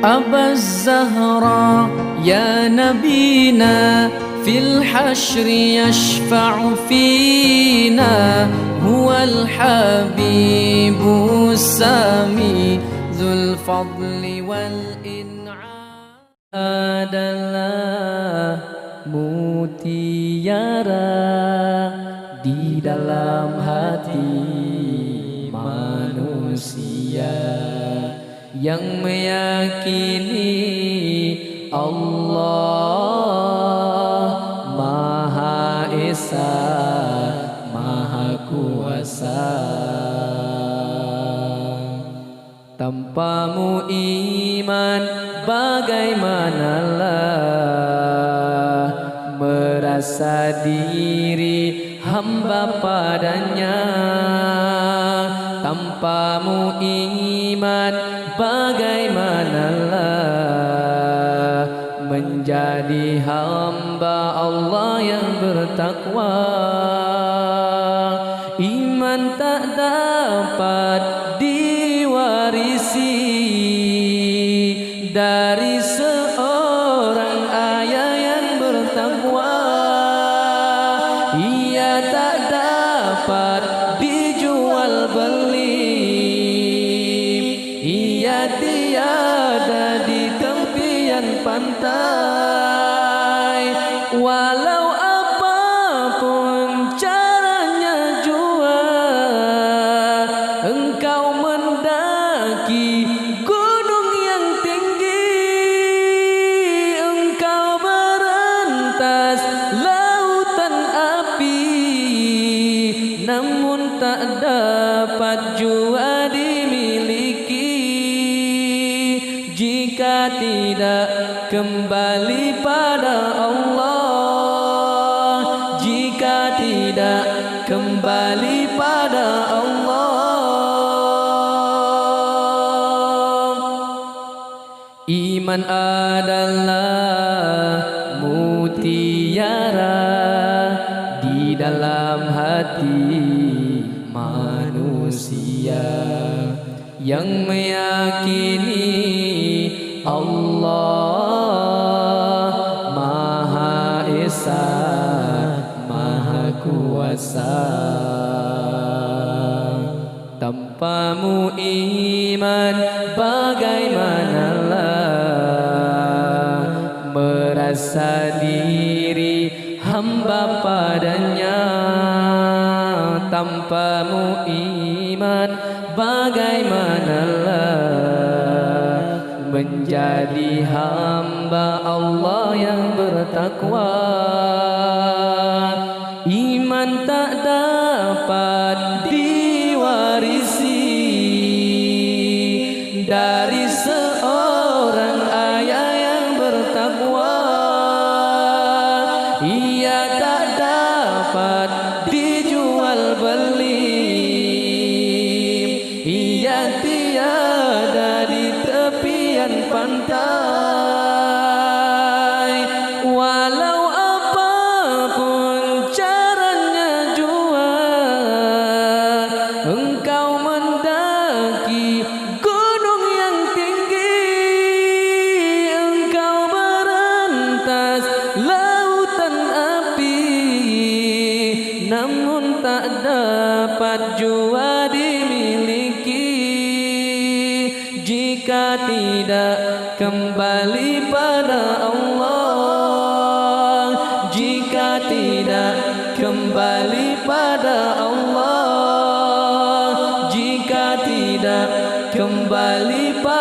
أبا الزهراء يا نبينا في الحشر يشفع فينا هو الحبيب السامي ذو الفضل والإنعام adalah mutiara di dalam hati manusia yang meyakini Allah Maha Esa, Maha Kuasa. Tanpamu iman bagaimanalah merasa diri hamba padanya. Tanpamu iman bagaimanalah menjadi hamba Allah yang bertakwa. Iman tak dapat diwarisi dari seorang ayah yang bertakwa. Ia tak dapat dijual beli, ia tiada di tepian pantai. Walau apapun caranya jua engkau mendaki gunung yang tinggi, engkau berentas lautan api, namun tak dapat jua dimiliki jika tidak kembali pada Allah, jika tidak kembali pada Allah. Iman adalah mutiara di dalam hati manusia yang meyakini Allah Maha Esa, Maha Kuasa. Tanpamu iman bagaimanalah merasa diri hamba padanya. Tanpamu iman bagaimanalah menjadi hamba Allah yang bertakwa. Iman tak dapat diwarisi dari seorang ayah yang bertakwa. Ia tak dapat dijual beli, ia tiada di tepian pantai. Walau apapun caranya jua engkau mendaki gunung yang tinggi, engkau berentas lautan api, namun tak dapat jua dimiliki jika tidak kembali pada Allah, jika tidak kembali pada Allah, jika tidak kembali pada